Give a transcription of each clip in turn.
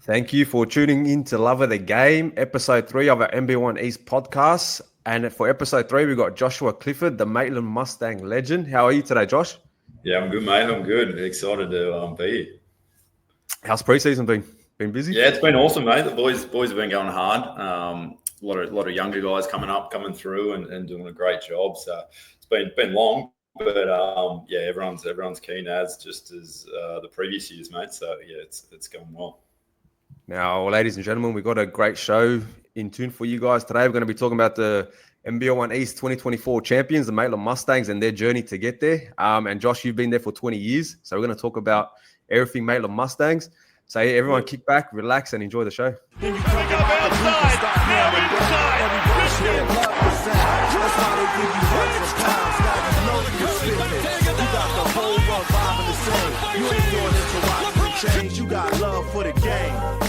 Thank you for tuning in to Love of the Game, episode 3 of our NBL1 East podcast. And for episode 3, we've got Joshua Clifford, the Maitland Mustang legend. How are you today, Josh? Yeah, I'm good, mate. I'm good. Excited to be here. How's preseason been? Been busy? Yeah, it's been awesome, mate. The boys have been going hard. A lot of younger guys coming through and doing a great job. So it's been long, but yeah, everyone's keen as the previous years, mate. So yeah, it's going well. Now, ladies and gentlemen, we've got a great show in tune for you guys today. We're going to be talking about the NBL1 East 2024 champions, the Maitland Mustangs, and their journey to get there. And Josh, you've been there for 20 years. So we're going to talk about everything Maitland Mustangs. So hey, everyone kick back, relax, and enjoy the show. You got love for the game.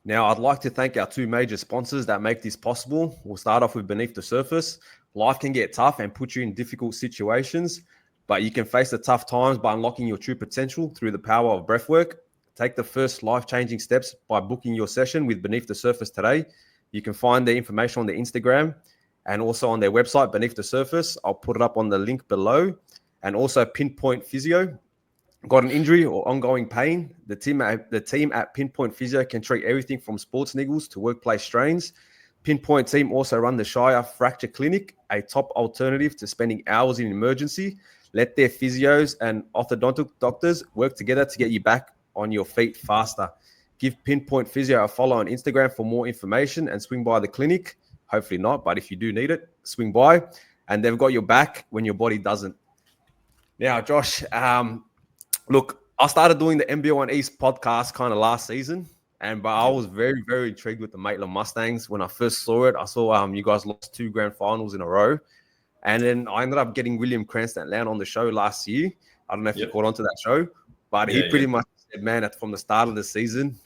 Now, I'd like to thank our two major sponsors that make this possible. We'll start off with Beneath the Surface. Life can get tough and put you in difficult situations, but you can face the tough times by unlocking your true potential through the power of breathwork. Take the first life-changing steps by booking your session with Beneath the Surface today. You can find their information on their Instagram and also on their website, Beneath the Surface. I'll put it up on the link below. And also Pinpoint Physio. Got an injury or ongoing pain? The team at Pinpoint Physio can treat everything from sports niggles to workplace strains. Pinpoint team also run the Shire Fracture Clinic, a top alternative to spending hours in emergency. Let their physios and orthodontic doctors work together to get you back on your feet faster. Give Pinpoint Physio a follow on Instagram for more information and swing by the clinic. Hopefully not, but if you do need it, swing by. And they've got your back when your body doesn't. Now, Josh, look, I started doing the NBL1 East podcast kind of last season, but I was very, very intrigued with the Maitland Mustangs. When I first saw it, I saw you guys lost 2 grand finals in a row. And then I ended up getting William Cranston land on the show last year. I don't know if you caught on to that show, but he pretty much said, man, from the start of the season,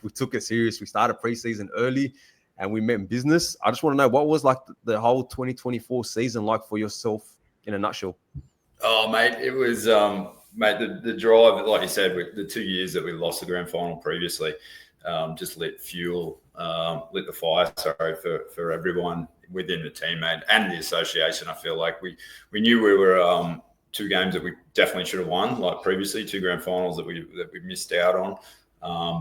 we took it serious. We started preseason early and we met in business. I just want to know, what was like the whole 2024 season like for yourself in a nutshell? Oh, mate, it was, mate, the drive, like you said, with the 2 years that we lost the grand final previously, just lit the fire, for everyone within the team, mate, and the association. I feel like we knew we were 2 games that we definitely should have won, like previously, 2 grand finals that we missed out on.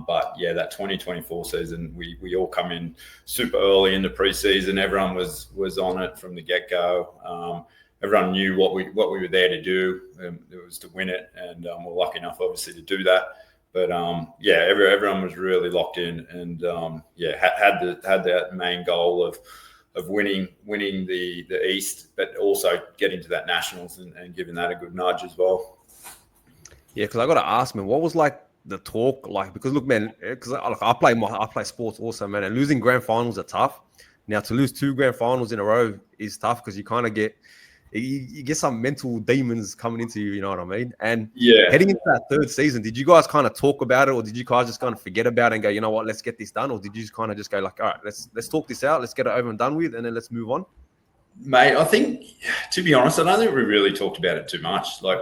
But yeah, that 2024 season, we all come in super early in the preseason. Everyone was on it from the get-go. Everyone knew what we were there to do. It was to win it, and we're lucky enough, obviously, to do that. But yeah, everyone was really locked in, and had that main goal of winning the East, but also getting to that Nationals and giving that a good nudge as well. Yeah, because I got to ask, man, what was like the talk like? Because look, man, because I play sports also, man, and losing grand finals are tough. Now to lose 2 grand finals in a row is tough because you kind of get some mental demons coming into you, you know what I mean? And heading into that 3rd season, did you guys kind of talk about it, or did you guys just kind of forget about it and go, you know what, let's get this done? Or did you just kind of just go like, all right, let's talk this out, let's get it over and done with, and then let's move on? Mate, I think, to be honest, I don't think we really talked about it too much. Like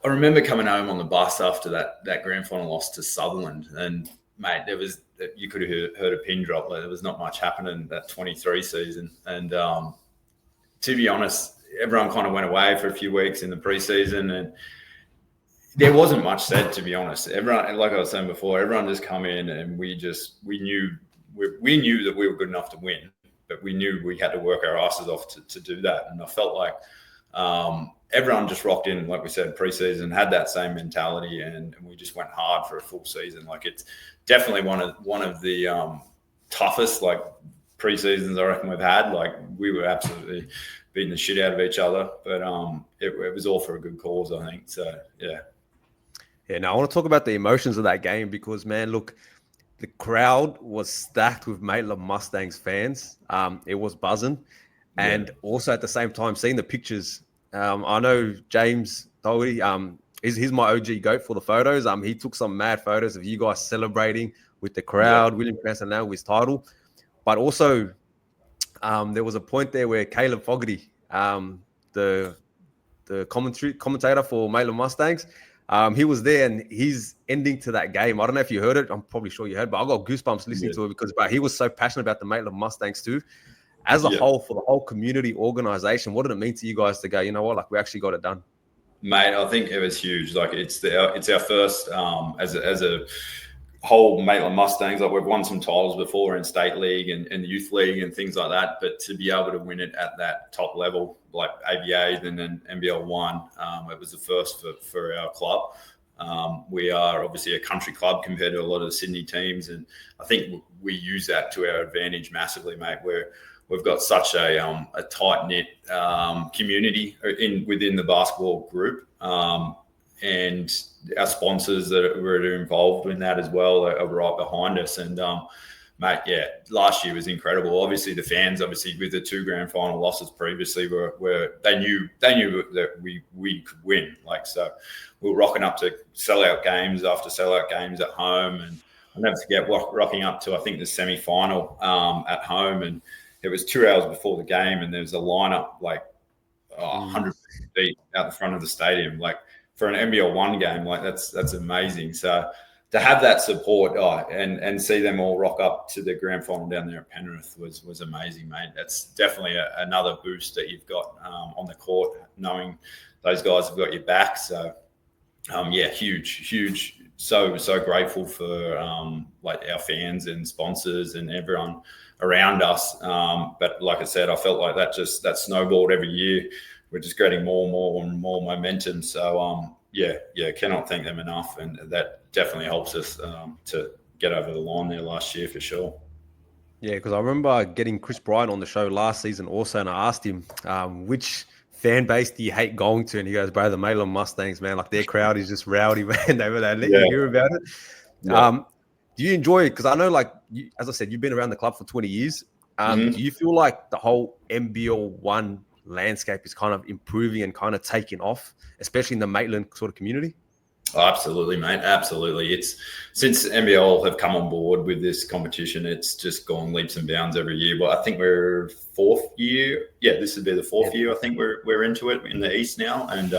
I remember coming home on the bus after that grand final loss to Sutherland, and mate, you could have heard a pin drop. Like, there was not much happening that 23 season, and to be honest, everyone kind of went away for a few weeks in the preseason, and there wasn't much said, to be honest. Everyone, like I was saying before, everyone just come in, and we knew that we were good enough to win, but we knew we had to work our asses off to do that. And I felt like everyone just rocked in, like we said, preseason, had that same mentality, and we just went hard for a full season. Like, it's definitely one of the toughest like preseasons I reckon we've had. Like, we were absolutely beating the shit out of each other, but it was all for a good cause, I think. So yeah. Now I want to talk about the emotions of that game, because man, look, the crowd was stacked with Maitland Mustangs fans. It was buzzing, and also at the same time seeing the pictures. I know James Doherty, he's my OG goat for the photos. He took some mad photos of you guys celebrating with the crowd. William Cranston now with his title. But also, there was a point there where Caleb Fogarty, the commentator for Maitland Mustangs. He was there, and he's ending to that game. I don't know if you heard it. I'm probably sure you heard, but I got goosebumps listening to it because he was so passionate about the Maitland Mustangs too. As a whole, for the whole community organization, what did it mean to you guys to go, you know what, like we actually got it done? Mate, I think it was huge. Like it's our first as a whole Maitland Mustangs. Like we've won some titles before in state league and youth league and things like that, but to be able to win it at that top level, like ABA and then NBL1, it was the first for our club. We are obviously a country club compared to a lot of the Sydney teams, and I think we use that to our advantage massively, mate. We've got such a tight-knit community within the basketball group, and our sponsors that were involved in that as well are right behind us. And, mate, yeah, last year was incredible. Obviously, the fans, with the 2 grand final losses previously, they knew that we could win. Like, so we were rocking up to sellout games after sellout games at home, and I'll never forget rocking up to, I think, the semi-final at home, and it was 2 hours before the game, and there was a lineup like 100 feet out the front of the stadium. Like for an NBL1 game, like that's amazing. So to have that support and see them all rock up to the grand final down there at Penrith was amazing, mate. That's definitely another boost that you've got on the court, knowing those guys have got your back. So yeah, huge. So grateful for like our fans and sponsors and everyone around us. But like I said, I felt like that snowballed every year. We're just getting more and more momentum. So yeah, cannot thank them enough. And that definitely helps us to get over the line there last year for sure. Yeah, because I remember getting Chris Bryant on the show last season also, and I asked him, which fan base do you hate going to? And he goes, bro, the Maitland Mustangs, man. Like their crowd is just rowdy, man. They let you hear about it. Yeah. Do you enjoy it? Because I know, like, as I said, you've been around the club for 20 years. Do you feel like the whole NBL1 landscape is kind of improving and kind of taking off, especially in the Maitland sort of community? Oh, absolutely, mate. Absolutely. It's since NBL have come on board with this competition, it's just gone leaps and bounds every year. But I think we're 4th year. Yeah, this would be the 4th year. I think we're into it in the East now. And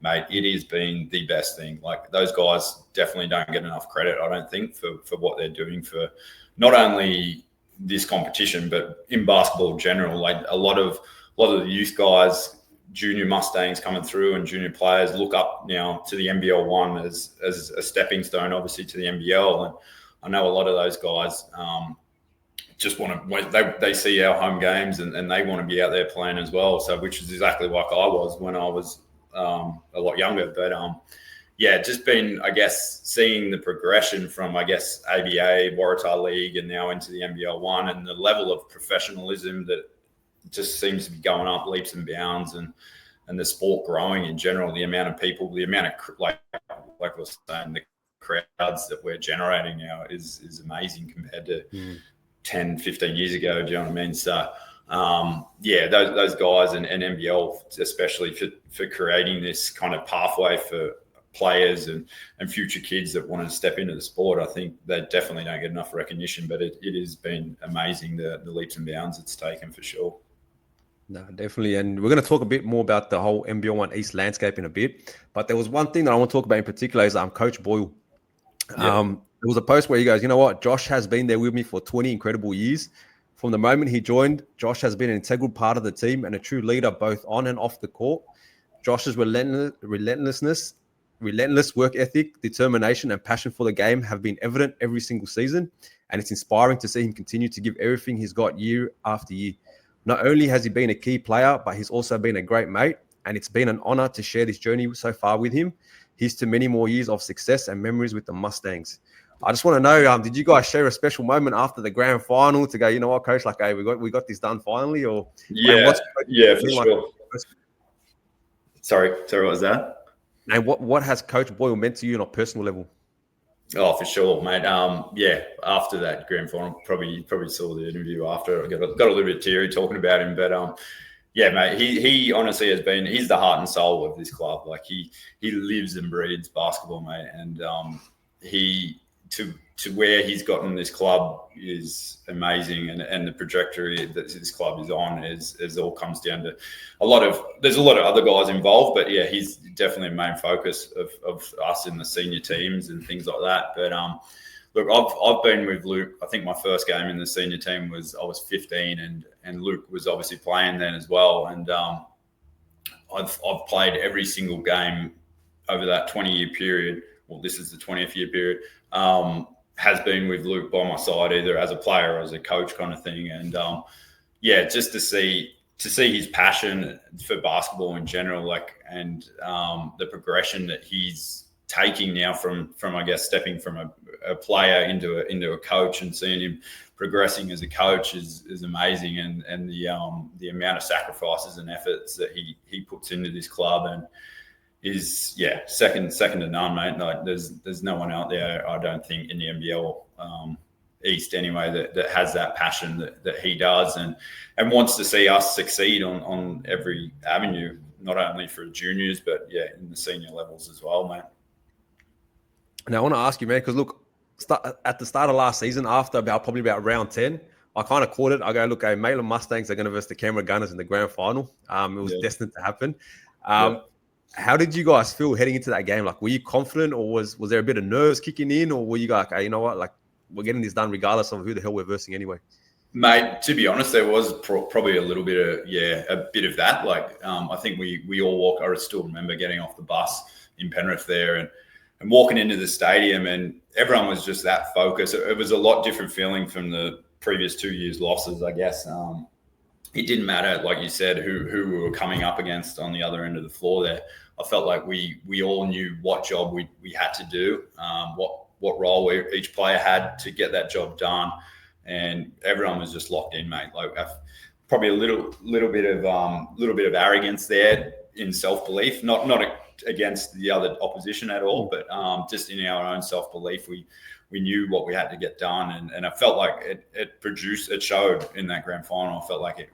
mate, it has been the best thing. Like those guys definitely don't get enough credit, I don't think, for what they're doing for not only this competition, but in basketball in general. Like a lot of the youth guys, junior Mustangs coming through and junior players look up now to the NBL1 as a stepping stone, obviously, to the NBL. And I know a lot of those guys just want to, they see our home games and they want to be out there playing as well. So, which is exactly like I was when I was a lot younger. But yeah, just been, I guess, seeing the progression from, I guess, ABA, Waratah League, and now into the NBL1, and the level of professionalism that just seems to be going up leaps and bounds, and the sport growing in general, the amount of people, the amount of, like I was saying, the crowds that we're generating now is amazing compared to 10, 15 years ago. Do you know what I mean? So, yeah, those guys and NBL, especially for creating this kind of pathway for players and future kids that want to step into the sport. I think they definitely don't get enough recognition, but it has been amazing, the leaps and bounds it's taken for sure. No, definitely. And we're going to talk a bit more about the whole NBL1 East landscape in a bit. But there was one thing that I want to talk about in particular is Coach Boyle. There was a post where he goes, you know what, Josh has been there with me for 20 incredible years. From the moment he joined, Josh has been an integral part of the team and a true leader both on and off the court. Josh's relentless work ethic, determination, and passion for the game have been evident every single season. And it's inspiring to see him continue to give everything he's got year after year. Not only has he been a key player, but he's also been a great mate, and it's been an honor to share this journey so far with him. Here's to many more years of success and memories with the Mustangs. I just want to know, did you guys share a special moment after the grand final to go, you know what, Coach, like, hey, we got this done finally? Or yeah, for sure. Sorry, what was that? And what has Coach Boyle meant to you on a personal level? Oh, for sure, mate. Yeah, after that grand final, you probably saw the interview after. I got a little bit teary talking about him, but yeah, mate, he honestly has been, he's the heart and soul of this club. Like he lives and breathes basketball, mate. And he to where he's gotten this club is amazing, and the trajectory that this club is on is all comes down to there's a lot of other guys involved, but yeah, he's definitely a main focus of us in the senior teams and things like that. But look, I've been with Luke. I think my first game in the senior team I was 15, and Luke was obviously playing then as well, and I've played every single game over that 20-year period. Well, this is the 20th year period. Has been with Luke by my side, either as a player or as a coach, kind of thing. And just to see his passion for basketball in general, and the progression that he's taking now from I guess stepping from a player into a coach, and seeing him progressing as a coach is amazing. And the amount of sacrifices and efforts that he puts into this club and is second to none, mate. Like there's no one out there, I don't think, in the NBL East anyway that has that passion that he does, and wants to see us succeed on every avenue, not only for juniors but in the senior levels as well, mate. Now I want to ask you, man, because look, at the start of last season, after probably about round 10, I kind of caught it. I go, look, Maitland Mustangs are going to versus the Canberra Gunners in the grand final. It was destined to happen. How did you guys feel heading into that game? Like, were you confident, or was there a bit of nerves kicking in, or were you like, you know what, like, we're getting this done regardless of who the hell we're versing anyway? Mate, to be honest, there was probably a little bit of a bit of that. Like, I think we all walk. I still remember getting off the bus in Penrith there and walking into the stadium, and everyone was just that focused. It was a lot different feeling from the previous 2 years' losses, I guess. It didn't matter, like you said, who we were coming up against on the other end of the floor there. I felt like we all knew what job we had to do, what role each player had to get that job done, and everyone was just locked in, mate. Like, probably a little bit of arrogance there in self-belief, not against the other opposition at all, but just in our own self-belief, we knew what we had to get done, and I felt like it showed in that grand final. I felt like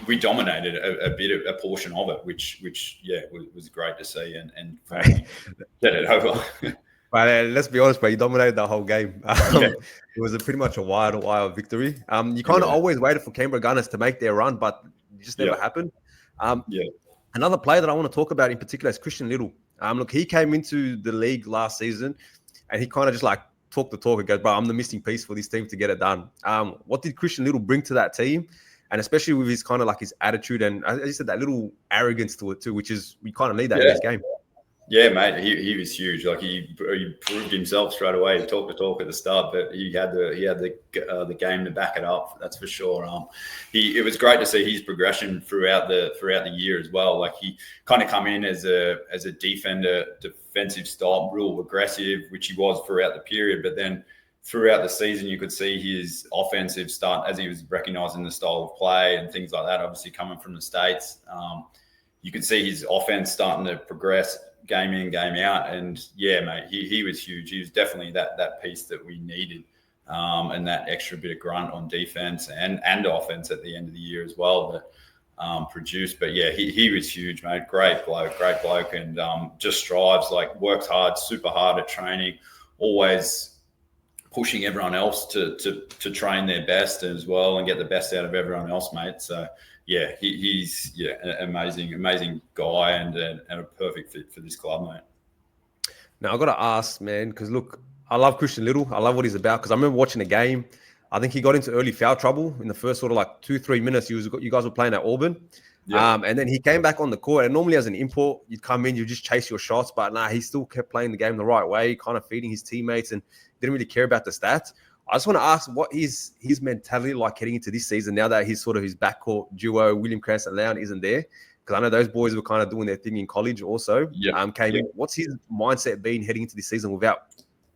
we dominated a portion of it, which was great to see, and get it over. But let's be honest, bro, you dominated the whole game. It was pretty much a wire victory. You kind of always waited for Canberra Gunners to make their run, but it just never happened. Another player that I want to talk about in particular is Christian Little. Look, he came into the league last season, and he kind of just like talked the talk and goes, bro, I'm the missing piece for this team to get it done. What did Christian Little bring to that team? And especially with his kind of like his attitude and, as you said, that little arrogance to it too, which is, we kind of need that in this game. Yeah, mate, he was huge. Like he proved himself straight away. He talked the talk at the start, but he had the game to back it up. That's for sure. It was great to see his progression throughout the year as well. Like, he kind of come in as a defensive style, real aggressive, which he was throughout the period. But then throughout the season, you could see his offensive start as he was recognizing the style of play and things like that. Obviously, coming from the States, you could see his offense starting to progress, game in, game out. And yeah, mate, he was huge. He was definitely that piece that we needed, and that extra bit of grunt on defense and offense at the end of the year as well that produced. But yeah, he was huge, mate. Great bloke, and just strives, like, works hard, super hard at training, always pushing everyone else to train their best as well and get the best out of everyone else, mate. So yeah, he's an amazing guy and a perfect fit for this club, mate. Now, I've got to ask, man, because look, I love Christian Little. I love what he's about, because I remember watching a game. I think he got into early foul trouble in the first sort of like 2-3 minutes. You guys were playing at Auburn. Yeah. And then he came back on the court, and normally as an import, you'd come in, you just chase your shots, but he still kept playing the game the right way, kind of feeding his teammates, and didn't really care about the stats. I just want to ask, what is his mentality like heading into this season, now that his backcourt duo, William Cranston-Lown, isn't there? Because I know those boys were kind of doing their thing in college also. What's his mindset been heading into this season without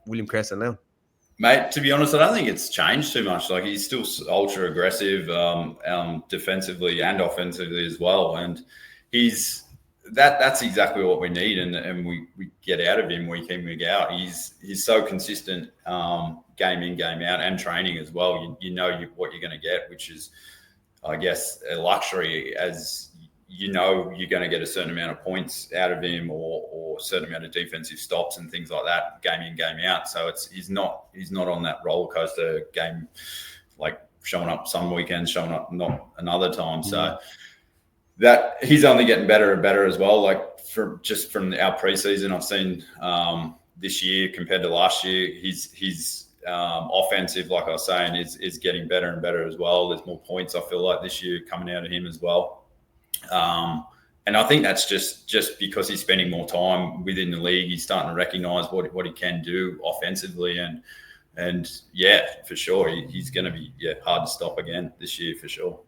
William Cranston-Lown? Mate, to be honest, I don't think it's changed too much. Like, he's still ultra aggressive, defensively and offensively as well. And that's exactly what we need, and we get out of him week in, week out. He's so consistent, game in, game out, and training as well. You know what you're going to get, which is, I guess, a luxury as you're going to get a certain amount of points out of him or a certain amount of defensive stops and things like that, game in, game out. So he's not on that roller coaster game, like showing up some weekends, showing up not another time. So that he's only getting better and better as well. Like from our preseason, I've seen this year compared to last year, he's offensive, like I was saying, is getting better and better as well. There's more points I feel like this year coming out of him as well. And I think that's just because he's spending more time within the league. He's starting to recognise what he can do offensively, and yeah, for sure, he's going to be hard to stop again this year for sure.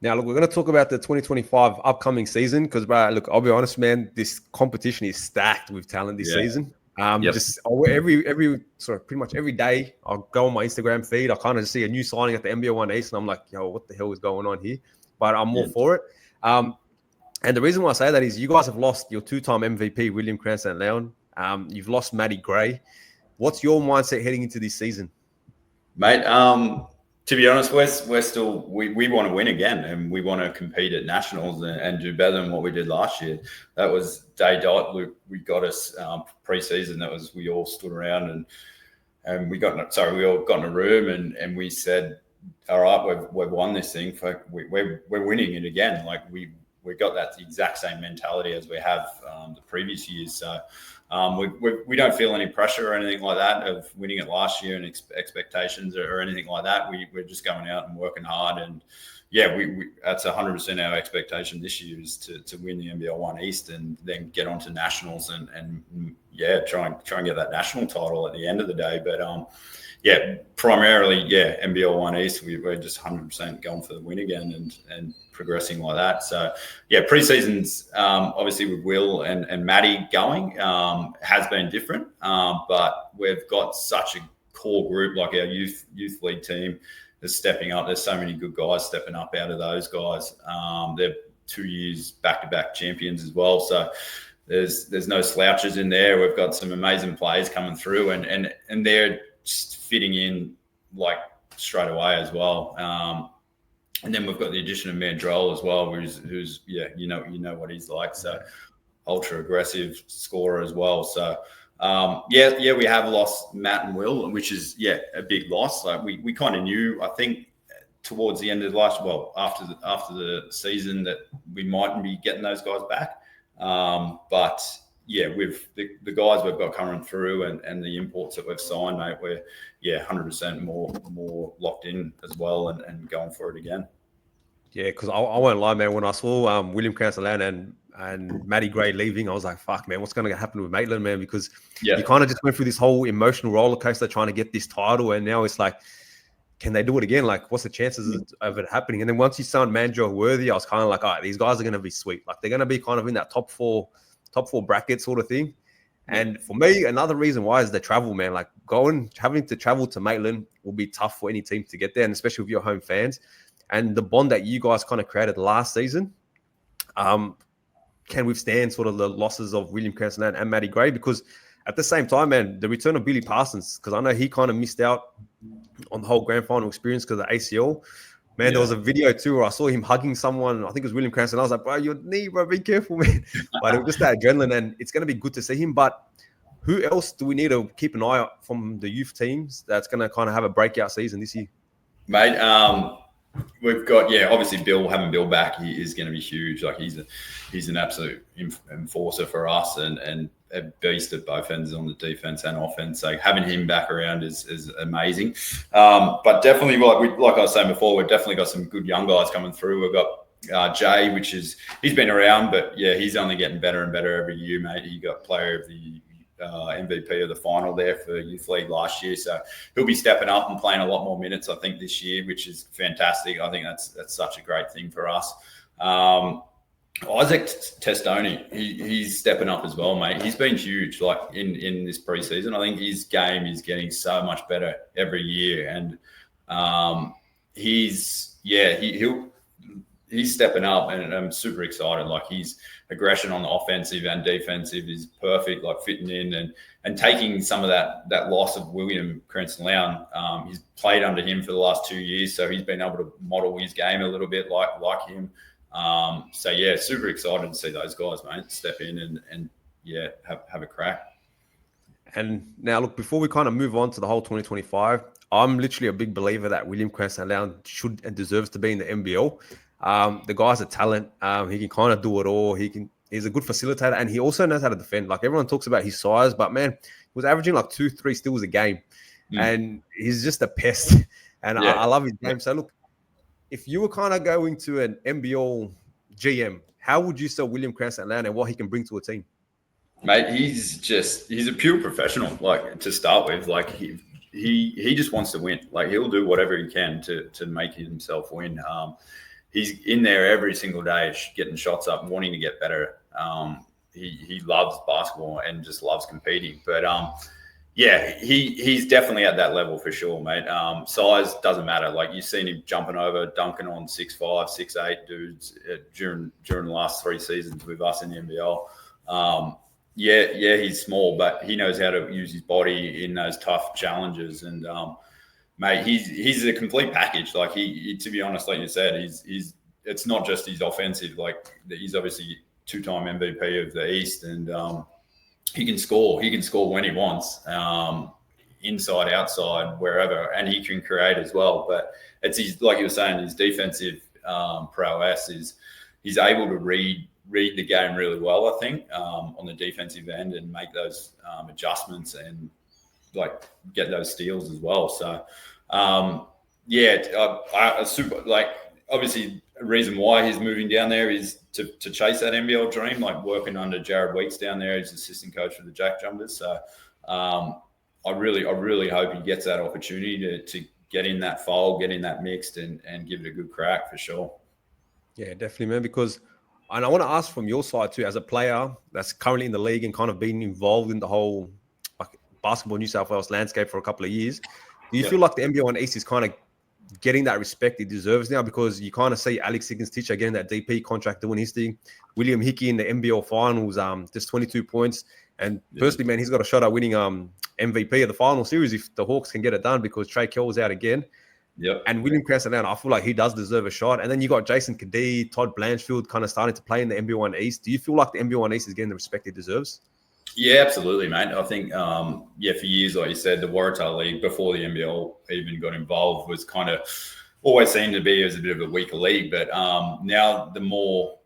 Now, look, we're going to talk about the 2025 upcoming season because, look, I'll be honest, man, this competition is stacked with talent this season. Just pretty much every day, I'll go on my Instagram feed. I kind of see a new signing at the NBL1 East, and I'm like, yo, what the hell is going on here? But I'm all for it. And the reason why I say that is you guys have lost your two-time MVP, William Cranston-Leon. You've lost Matty Gray. What's your mindset heading into this season? Mate, to be honest, we're still we want to win again, and we want to compete at nationals and do better than what we did last year. That was day dot. We got us pre-season. That was we all stood around and we all got in a room and we said, all right, we've won this thing. We're winning it again. Like we got that exact same mentality as we have the previous years. So we don't feel any pressure or anything like that of winning it last year and expectations or anything like that. We're just going out and working hard. And yeah, that's 100% our expectation this year is to win the NBL1 East and then get on to nationals and try and get that national title at the end of the day. But primarily, NBL1 East, we're just 100% going for the win again and progressing like that. So, pre-seasons, obviously with Will and Matty going has been different, but we've got such a core group, like our youth league team is stepping up. There's so many good guys stepping up out of those guys. They're 2 years back-to-back champions as well. So there's no slouches in there. We've got some amazing players coming through and they're just fitting in like straight away as well. And then we've got the addition of Mandrell as well, who's you know what he's like. So ultra aggressive scorer as well. So we have lost Matt and Will, which is a big loss. Like we kind of knew, I think, towards the end of after the season that we mightn't be getting those guys back. But with the guys we've got coming through and the imports that we've signed, mate, we're 100% more locked in as well and going for it again. Yeah, because I won't lie, man. When I saw William Cranston and Matty Gray leaving, I was like, fuck, man, what's going to happen with Maitland, man? Because you kind of just went through this whole emotional roller coaster trying to get this title, and now it's like, can they do it again? Like, what's the chances of it happening? And then once you signed Mandrell Worthy, I was kind of like, all right, these guys are going to be sweet. Like, they're going to be kind of in that top four bracket sort of thing. And for me, another reason why is the travel, man. Like having to travel to Maitland will be tough for any team to get there, and especially with your home fans. And the bond that you guys kind of created last season can withstand sort of the losses of William Cranston and Matty Gray, because at the same time, man, the return of Billy Parsons, because I know he kind of missed out on the whole grand final experience because of the ACL. Man, there was a video too where I saw him hugging someone. I think it was William Cranston. I was like, bro, your knee, bro, be careful, man. But it was just that adrenaline, and it's going to be good to see him. But who else do we need to keep an eye out from the youth teams that's going to kind of have a breakout season this year? Mate, we've got, obviously having Bill back, he is going to be huge. Like he's an absolute enforcer for us and a beast at both ends on the defense and offense. So having him back around is amazing. But definitely, like I was saying before, we've definitely got some good young guys coming through. We've got Jay, he's been around, but he's only getting better and better every year, mate. He got player of the MVP of the final there for Youth League last year. So he'll be stepping up and playing a lot more minutes, I think, this year, which is fantastic. I think that's such a great thing for us. Isaac Testoni, he's stepping up as well, mate. He's been huge, like in this preseason. I think his game is getting so much better every year, and he's stepping up, and I'm super excited. Like his aggression on the offensive and defensive is perfect, like fitting in and taking some of that loss of William Cranston-Leon. He's played under him for the last 2 years, so he's been able to model his game a little bit like him. So yeah, super excited to see those guys, mate, step in and have a crack. And now, look, before we kind of move on to the whole 2025, I'm literally a big believer that William Cranston should and deserves to be in the NBL. The guy's a talent. He can kind of do it all. He's a good facilitator, and he also knows how to defend. Like, everyone talks about his size, but man, he was averaging like 2-3 steals a game, and he's just a pest. And I love his game. So look, if you were kind of going to an NBL GM, how would you sell William Cranston and what he can bring to a team? Mate, he's a pure professional. Like, to start with, like he just wants to win. Like, he'll do whatever he can to make himself win. He's in there every single day, getting shots up, wanting to get better. He loves basketball and just loves competing. But he's definitely at that level for sure, mate. Size doesn't matter. Like, you've seen him jumping over, dunking on 6'5", 6'8" dudes during the last 3 seasons with us in the NBL. He's small, but he knows how to use his body in those tough challenges. And mate, he's a complete package. Like, he to be honest, like you said, it's not just his offensive. Like, he's obviously 2-time MVP of the East, and he can score. He can score when he wants, inside, outside, wherever, and he can create as well. But it's like you were saying, his defensive prowess is he's able to read the game really well, I think, on the defensive end, and make those adjustments and like get those steals as well. So super, like, obviously a reason why he's moving down there is to chase that NBL dream, like working under Jared Weeks down there. He's assistant coach for the Jack Jumpers. So I really hope he gets that opportunity to get in that fold, get in that mixed, and give it a good crack for sure. Yeah, definitely, man, because and I want to ask from your side too, as a player that's currently in the league and kind of been involved in the whole like basketball New South Wales landscape for a couple of years. Do you feel like the NBL1 East is kind of getting that respect it deserves now? Because you kind of see Alex Higgins-Teacher getting that DP contract, doing his thing. William Hickey in the NBL finals, just 22 points. And personally, man, he's got a shot at winning MVP of the final series if the Hawks can get it done, because Trey Kell was out again. Yep. And William Cranston, I feel like he does deserve a shot. And then you got Jason Kadee, Todd Blanchfield kind of starting to play in the NBL1 East. Do you feel like the NBL1 East is getting the respect it deserves? Yeah, absolutely, mate. I think, for years, like you said, the Waratah League, before the NBL even got involved, was kind of always seemed to be as a bit of a weaker league. But now the more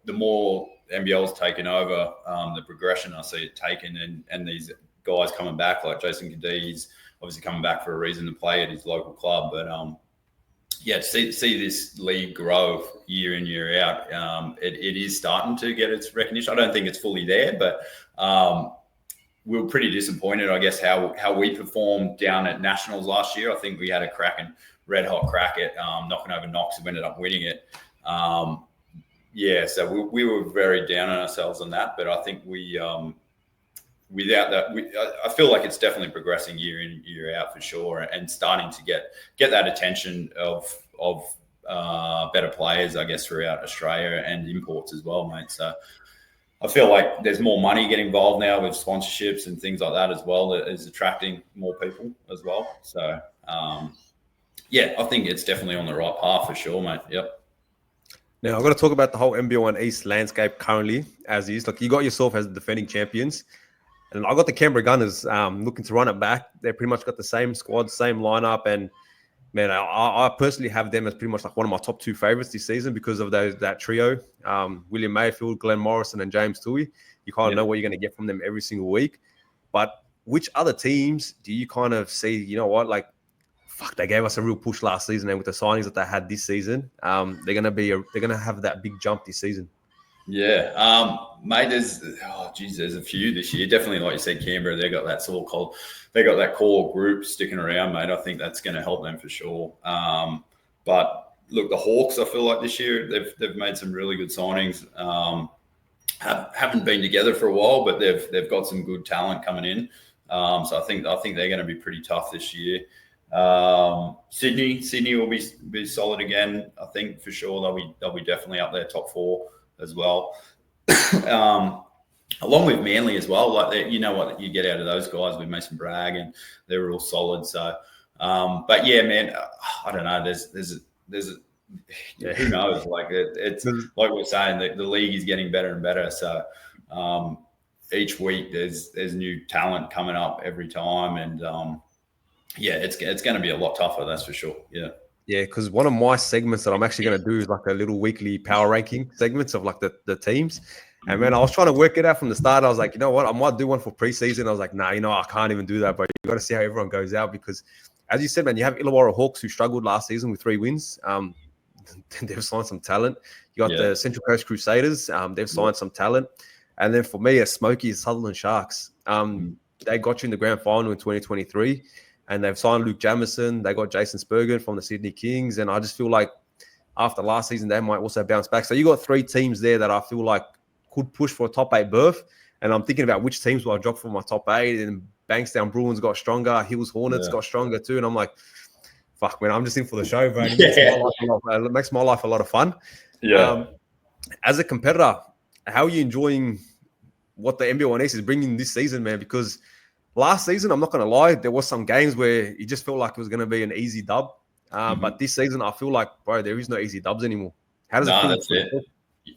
NBL's taken over, the progression I see it taken, and these guys coming back, like Jason Kadee, he's obviously coming back for a reason to play at his local club. But to see this league grow year in, year out, it is starting to get its recognition. I don't think it's fully there, but we were pretty disappointed, I guess, how we performed down at Nationals last year. I think we had a red hot crack at knocking over Knox, and ended up winning it. So we were very down on ourselves on that, but I think without that, I feel like it's definitely progressing year in, year out for sure, and starting to get that attention of better players, I guess, throughout Australia, and imports as well, mate. So I feel like there's more money getting involved now with sponsorships and things like that as well, that is attracting more people as well. So I think it's definitely on the right path for sure, mate. Yep. Now, I've got to talk about the whole NBL1 East landscape currently as is. Like, you got yourself as the defending champions, and I got the Canberra Gunners looking to run it back. They pretty much got the same squad, same lineup, and man, I personally have them as pretty much like one of my top 2 favorites this season because of that trio, William Mayfield, Glenn Morrison, and James Toohey. You kind of know what you're going to get from them every single week. But which other teams do you kind of see, you know what, like, fuck, they gave us a real push last season, and with the signings that they had this season, they're going to have that big jump this season. Yeah, mate. There's a few this year. Definitely, like you said, Canberra. They got that core group sticking around, mate. I think that's going to help them for sure. But look, the Hawks, I feel like this year they've made some really good signings. Haven't been together for a while, but they've got some good talent coming in. So I think they're going to be pretty tough this year. Sydney will be solid again. I think for sure they'll be definitely up there top 4 as well. Along with Manly as well. Like, you know what you get out of those guys with Mason Bragg, and they're real solid. So, but yeah, man, I don't know. There's who knows? Like it's like we're saying, the league is getting better and better. So each week there's new talent coming up every time, and it's going to be a lot tougher. That's for sure. Yeah. Yeah, because one of my segments that I'm actually going to do is like a little weekly power ranking segments of like the teams. And man, I was trying to work it out from the start. I was like, you know what? I might do one for preseason. I was like, nah, I can't even do that. But you got to see how everyone goes out because, as you said, man, you have Illawarra Hawks who struggled last season with 3 wins. They've signed some talent. You got the Central Coast Crusaders. They've signed some talent. And then for me, a Smoky is Sutherland Sharks. They got you in the grand final in 2023. And they've signed Luke Jamison. They got Jason Spurgeon from the Sydney Kings. And I just feel like after last season, they might also bounce back. So you got 3 teams there that I feel like could push for a top 8 berth. And I'm thinking about which teams will I drop from my top 8. And Bankstown Bruins got stronger. Hills Hornets got stronger too. And I'm like, fuck, man, I'm just in for the show, bro. It makes my life a lot of fun. Yeah. As a competitor, how are you enjoying what the NBL1 East is bringing this season, man? Because last season, I'm not going to lie, there was some games where it just felt like it was going to be an easy dub. But this season, I feel like, bro, there is no easy dubs anymore. How does it feel? That's it.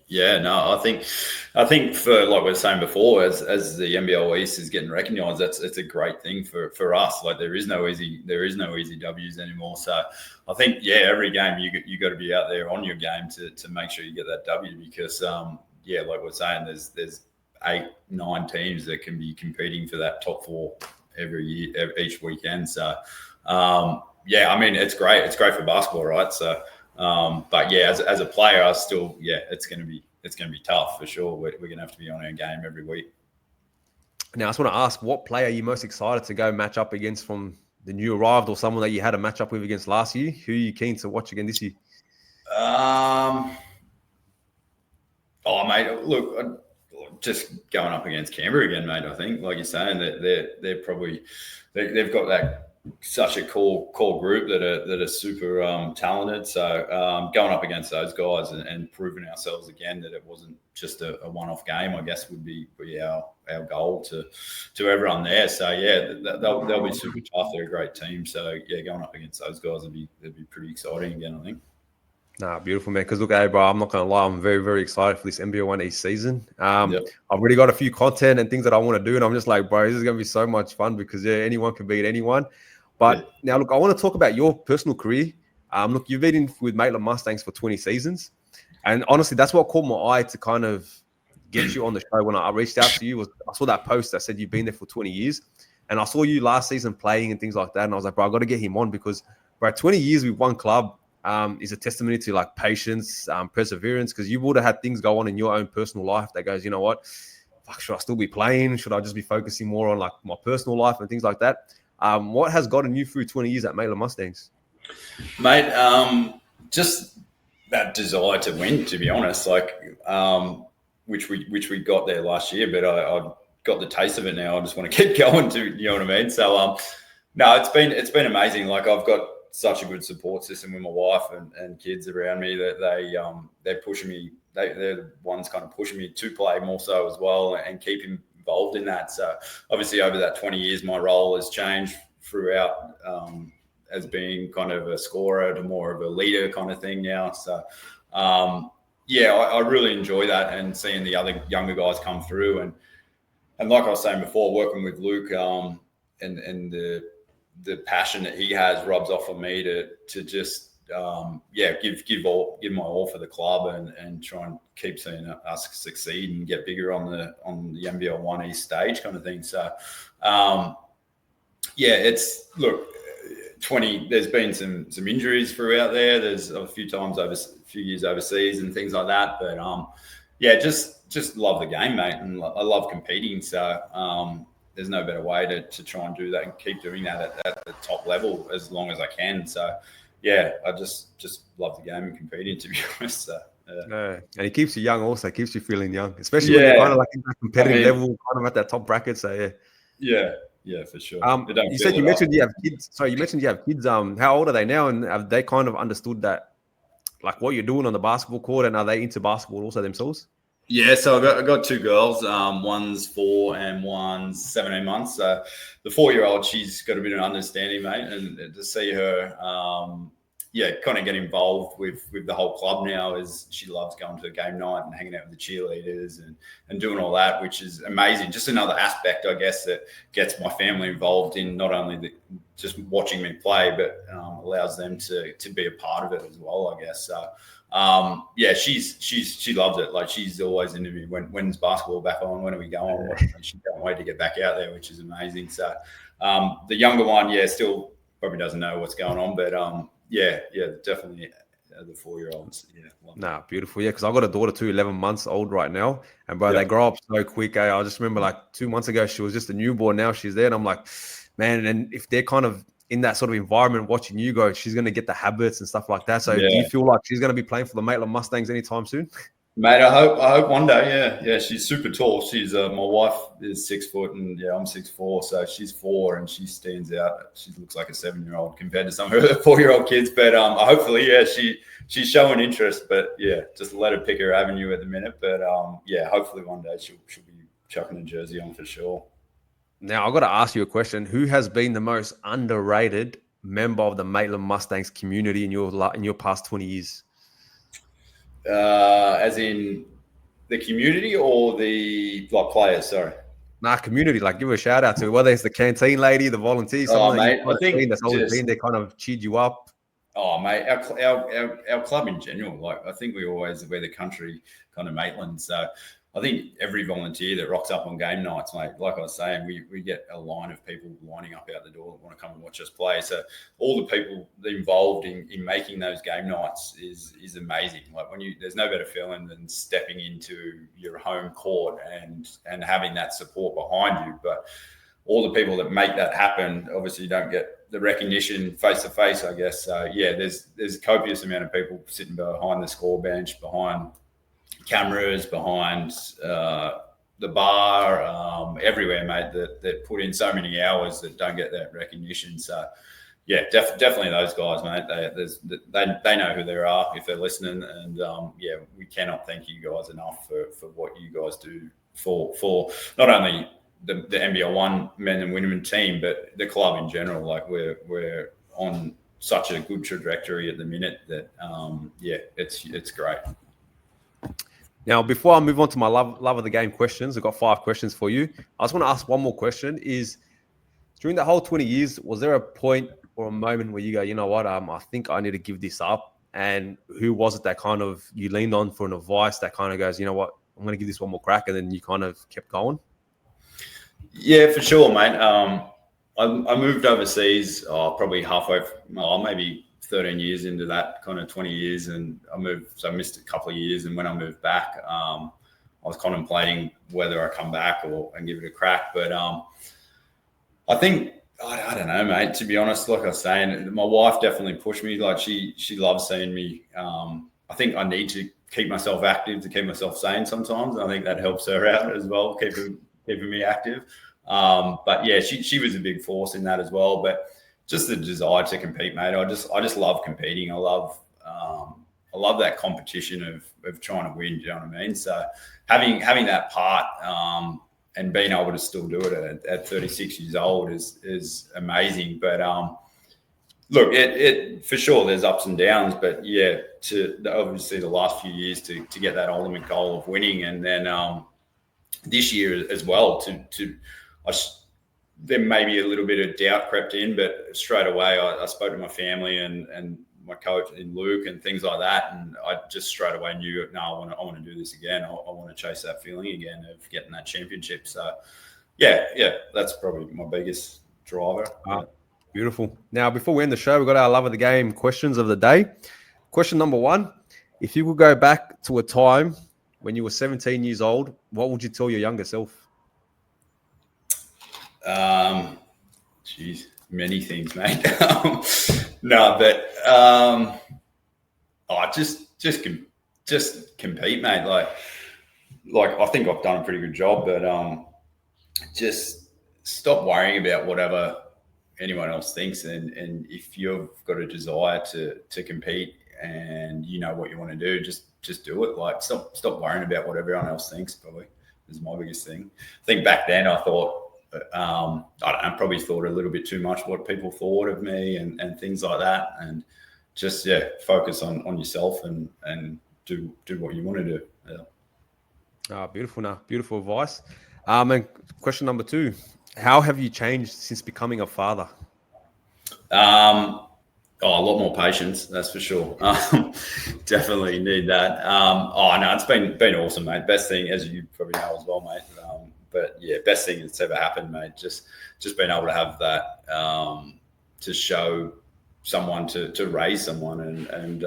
Yeah, no, I think for like we were saying before, as the NBL East is getting recognised, it's a great thing for us. Like there is no easy W's anymore. So I think every game you got to be out there on your game to make sure you get that W because like we're saying, there's 8-9 teams that can be competing for that top 4 every year, each weekend. So I mean it's great. It's great for basketball, right? So. But as a player, I still, it's going to be tough for sure. We're going to have to be on our game every week. Now, I just want to ask, what player are you most excited to go match up against from the new arrived or someone that you had a match up with against last year? Who are you keen to watch again this year? Mate, look, just going up against Canberra again, mate. I think, like you're saying, that they're probably they've got that. Such a core group that are super talented. So going up against those guys and proving ourselves again that it wasn't just a one-off game, I guess would be our goal to everyone there. So they'll be super tough. They're a great team. So going up against those guys would be pretty exciting again, I think. Nah, beautiful, man. Because look, bro, I'm not going to lie. I'm very, very excited for this NBL1 East season. I've already got a few content and things that I want to do. And I'm just like, bro, this is going to be so much fun because anyone can beat anyone. But now, look, I want to talk about your personal career. Look, you've been in with Maitland Mustangs for 20 seasons. And honestly, that's what caught my eye to kind of get you on the show when I reached out to you. I saw that post that said you've been there for 20 years. And I saw you last season playing and things like that. And I was like, bro, I got to get him on because, bro, 20 years with one club is a testimony to like patience, perseverance, because you would have had things go on in your own personal life that goes, you know what, fuck, should I still be playing? Should I just be focusing more on like my personal life and things like that? What has gotten you through 20 years at Maitland Mustangs? Mate, just that desire to win, to be honest, like which we got there last year, but I got the taste of it now. I just want to keep going to, you know what I mean? So no, it's been amazing. Like I've got such a good support system with my wife and kids around me that they're pushing me. They're the ones kind of pushing me to play more so as well and keep involved in that. So obviously over that 20 years, my role has changed throughout as being kind of a scorer to more of a leader kind of thing now. So I really enjoy that and seeing the other younger guys come through and like I was saying before, working with Luke and the passion that he has rubs off on me to just give my all for the club and try and keep seeing us succeed and get bigger on the NBL1 East stage kind of thing. So it's look 20. There's been some injuries throughout there. There's a few years overseas and things like that. But just love the game, mate, and I love competing. So there's no better way to try and do that and keep doing that at the top level as long as I can. So. Yeah, I just love the game and competing, to be honest. So, and it keeps you young also, keeps you feeling young, especially when you're kind of like in that competitive level, kind of at that top bracket. So, Yeah, for sure. You mentioned you have kids. Sorry, you mentioned you have kids. How old are they now? And have they kind of understood that, like what you're doing on the basketball court, and are they into basketball also themselves? Yeah, so I got 2 girls. One's 4 and one's 17 months. The 4-year-old, she's got a bit of understanding, mate, and to see her, kind of get involved with the whole club now. As she loves going to a game night and hanging out with the cheerleaders and doing all that, which is amazing. Just another aspect, I guess, that gets my family involved in not only just watching me play, but allows them to be a part of it as well, I guess. So she loves it. Like, she's always into me. When's basketball back on? When are we going? And she can't wait to get back out there, which is amazing. So the younger one, still probably doesn't know what's going on, but definitely the 4-year-olds. Nah, beautiful. Yeah, because I've got a daughter too, 11 months old right now, and bro, they grow up so quick. I just remember like 2 months ago she was just a newborn. Now she's there, and I'm like, man. And if they're kind of in that sort of environment watching you go, she's going to get the habits and stuff like that. So do you feel like she's going to be playing for the Maitland Mustangs anytime soon? Mate, I hope one day. Yeah. She's super tall. She's my wife is 6 foot, and I'm 6'4", so she's 4, and she stands out. She looks like a 7-year-old compared to some of her 4-year-old kids. But hopefully, she's showing interest. But just let her pick her avenue at the minute. But hopefully one day she'll be chucking a jersey on for sure. Now, I've got to ask you a question. Who has been the most underrated member of the Maitland Mustangs community in your past 20 years? As in the community or the players? Sorry. Community. Like, give a shout out to whether it's the canteen lady, the volunteers, someone mate, I think that's always been there, kind of cheered you up. Oh, mate, our club in general. Like, I think we're the country kind of Maitland. So I think every volunteer that rocks up on game nights, mate, like I was saying, we get a line of people lining up out the door that want to come and watch us play. So all the people involved in making those game nights is amazing. Like, there's no better feeling than stepping into your home court and having that support behind you. But all the people that make that happen obviously don't get the recognition face to face, I guess. So there's a copious amount of people sitting behind the score bench, behind cameras, behind the bar, everywhere, mate, that put in so many hours that don't get that recognition. So definitely those guys, mate. They know who they are if they're listening, and we cannot thank you guys enough for what you guys do for not only the NBL1 men and women team, but the club in general. Like, we're on such a good trajectory at the minute that it's great. Now, before I move on to my love of the game questions, I've got 5 questions for you. I just want to ask one more question. Is during that whole 20 years, was there a point or a moment where you go, you know what, I think I need to give this up? And who was it that kind of you leaned on for an advice that kind of goes, you know what, I'm going to give this one more crack, and then you kind of kept going? Yeah, for sure, mate. I moved overseas probably halfway, maybe 13 years into that kind of 20 years, and I missed a couple of years. And when I moved back, I was contemplating whether I come back and give it a crack. But I think, I don't know, mate, to be honest, like I was saying, my wife definitely pushed me. Like, she loves seeing me. I think I need to keep myself active to keep myself sane sometimes. And I think that helps her out as well, keeping me active. But she was a big force in that as well. But just the desire to compete, mate. I just love competing. I love that competition of trying to win. Do you know what I mean? So having that part and being able to still do it at 36 years old is amazing. But look, it for sure there's ups and downs. But obviously the last few years to get that ultimate goal of winning, and then this year as well there may be a little bit of doubt crept in, but straight away I spoke to my family and my coach in Luke and things like that, and I just straight away knew, no, I want to do this again. I want to chase that feeling again of getting that championship. So that's probably my biggest driver. Beautiful. Now, before we end the show, we've got our love of the game questions of the day. Question number 1: if you could go back to a time when you were 17 years old, what would you tell your younger self? Many things, mate. Just compete, mate. Like I think I've done a pretty good job, but just stop worrying about whatever anyone else thinks, and if you've got a desire to compete and you know what you want to do, just do it. Like, stop worrying about what everyone else thinks. Probably is my biggest thing. I think back then I thought, I probably thought a little bit too much what people thought of me and things like that, and just focus on yourself and do what you want to do. Yeah. Beautiful advice. And question number 2: how have you changed since becoming a father? A lot more patience, that's for sure. Definitely need that. No, it's been awesome, mate. Best thing, as you probably know as well, mate. But yeah, best thing that's ever happened, mate. Just being able to have that to show someone, to raise someone and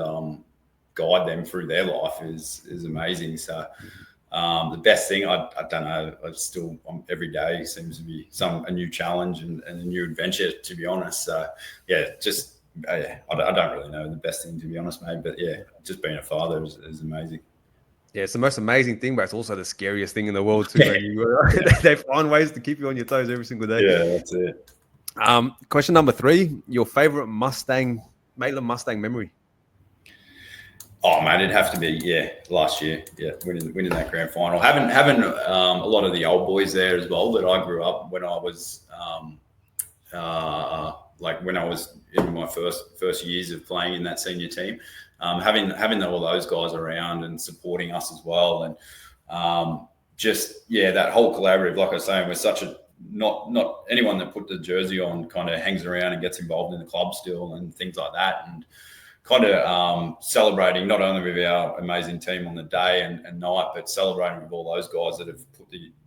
guide them through their life is amazing. So the best thing, I don't know, every day seems to be a new challenge and a new adventure, to be honest. So yeah, I don't really know the best thing, to be honest, mate. But yeah, just being a father is amazing. Yeah, it's the most amazing thing, but it's also the scariest thing in the world too. They find ways to keep you on your toes every single day. Yeah, that's it. Question number 3: your favorite Maitland Mustang memory? Oh man, it'd have to be last year. Yeah, winning that grand final. Having a lot of the old boys there as well that I grew up when I was when I was in my first years of playing in that senior team. Having all those guys around and supporting us as well, and that whole collaborative. Like I was saying, we're such a not anyone that put the jersey on kind of hangs around and gets involved in the club still and things like that, and kind of celebrating not only with our amazing team on the day and night, but celebrating with all those guys that have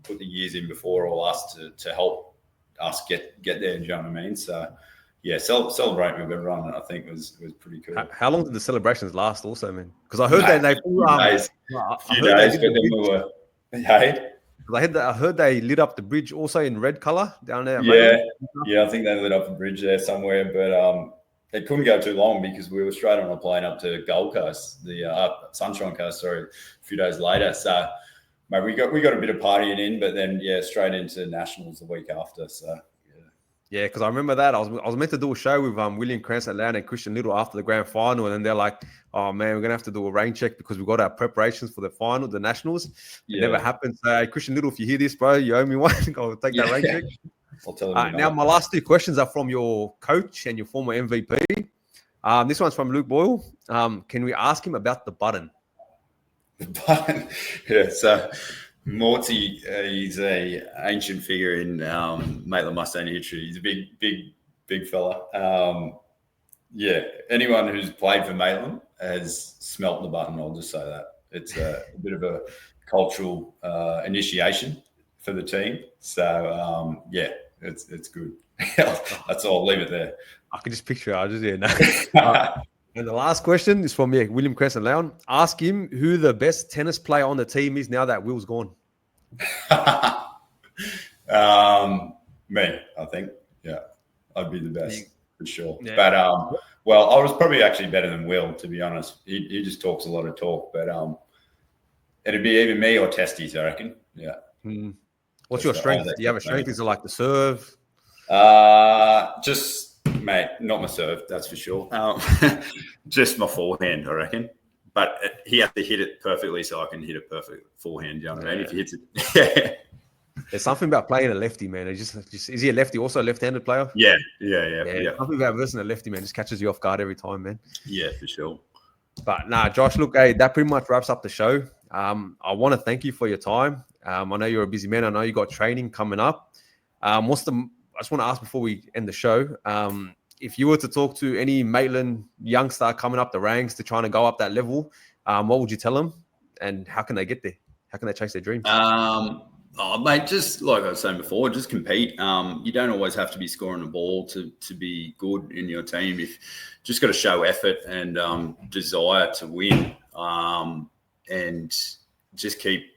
put the years in before all us to help us get there. Do you know what I mean? So yeah, celebrating with everyone, I think was pretty cool. How long did the celebrations last also, man? Because I heard they few days, but then we were I heard they lit up the bridge also in red color down there. I think they lit up the bridge there somewhere, but it couldn't go too long because we were straight on a plane up to Gold Coast, the Sunshine Coast, a few days later. So mate, we got a bit of partying in, but then straight into Nationals the week after. So yeah, because I remember that I was meant to do a show with William Cranston and Christian Little after the grand final, and then they're like, "Oh man, we're gonna have to do a rain check because we got our preparations for the final, the Nationals." It never happened. So hey, Christian Little, if you hear this, bro, you owe me one. I'll take that rain check. I'll tell him. Now my last 2 questions are from your coach and your former MVP. This one's from Luke Boyle. Can we ask him about the button? The button, yeah. So Morty, he's a ancient figure in Maitland Mustang history. He's a big fella. Anyone who's played for Maitland has smelt the button. I'll just say that it's a bit of a cultural initiation for the team. So it's good. That's all. I'll leave it there. I can just picture it. And the last question is from William Crescent Leon. Ask him who the best tennis player on the team is now that Will's gone. Me, I think. Yeah, I'd be the best for sure. Yeah. But I was probably actually better than Will, to be honest. He just talks a lot of talk, but it'd be either me or Testies, I reckon. Yeah. What's your strength? Do you have a strength? Is it like the serve? Mate, not my serve, that's for sure. Just my forehand, I reckon. But he has to hit it perfectly so I can hit it perfect forehand. You know what I mean? If he hits it, There's something about playing a lefty, man. Is he a lefty? Also a left-handed player? Yeah. Something about versing a lefty, man, just catches you off guard every time, man. Yeah, for sure. But Josh, look, hey, that pretty much wraps up the show. I want to thank you for your time. I know you're a busy man. I know you got training coming up. I just want to ask before we end the show, if you were to talk to any Maitland youngster coming up the ranks to trying to go up that level, what would you tell them, and how can they get there? How can they chase their dreams? Mate, just like I was saying before, just compete. You don't always have to be scoring the ball to be good in your team. You've just got to show effort and desire to win, and just keep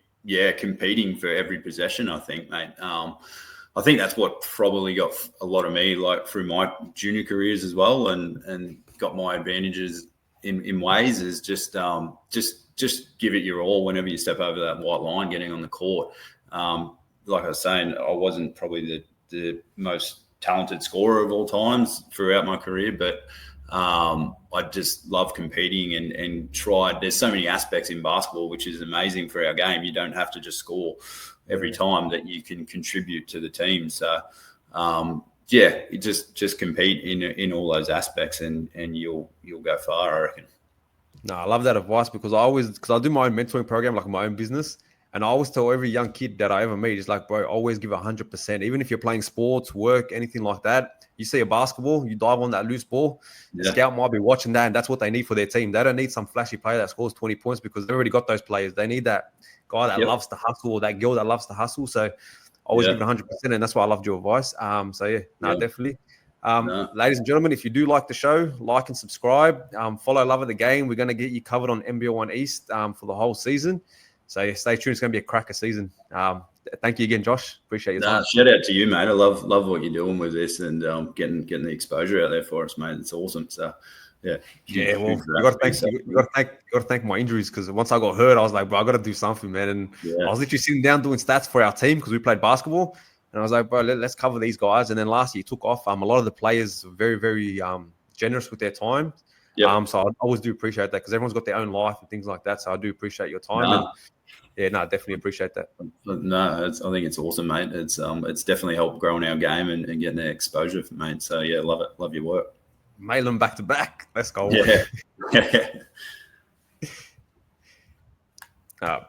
competing for every possession, I think, mate. I think that's what probably got a lot of me, like through my junior careers as well, and got my advantages in ways is just give it your all whenever you step over that white line, getting on the court. Like I was saying, I wasn't probably the most talented scorer of all times throughout my career, but I just love competing and tried. There's so many aspects in basketball, which is amazing for our game. You don't have to just score every time, that you can contribute to the team. So yeah, you just compete in all those aspects, and you'll go far, I reckon. No, I love that advice because I do my own mentoring program, like my own business. And I always tell every young kid that I ever meet, is like, bro, always give 100%. Even if you're playing sports, work, anything like that, you see a basketball, you dive on that loose ball, the scout might be watching that, and that's what they need for their team. They don't need some flashy player that scores 20 points because they've already got those players. They need that guy that loves to hustle, or that girl that loves to hustle. So always give it 100%, and that's why I loved your advice. Definitely. Ladies and gentlemen, if you do like the show, like and subscribe. Follow Love of the Game. We're going to get you covered on NBL1 East for the whole season. So stay tuned. It's going to be a cracker season. Thank you again, Josh. Appreciate your time. Shout out to you, mate. I love what you're doing with this, and getting the exposure out there for us, mate. It's awesome. So yeah. Well, you got to thank my injuries, because once I got hurt, I was like, bro, I got to do something, man. And I was literally sitting down doing stats for our team because we played basketball. And I was like, bro, let's cover these guys. And then last year took off. A lot of the players are very, very generous with their time. So I always do appreciate that, because everyone's got their own life and things like that. So I do appreciate your time. Definitely appreciate that. I think it's awesome, mate. It's definitely helped growing our game and getting the exposure, mate. So yeah, love it. Love your work. Maitland back to back. Let's go. Yeah.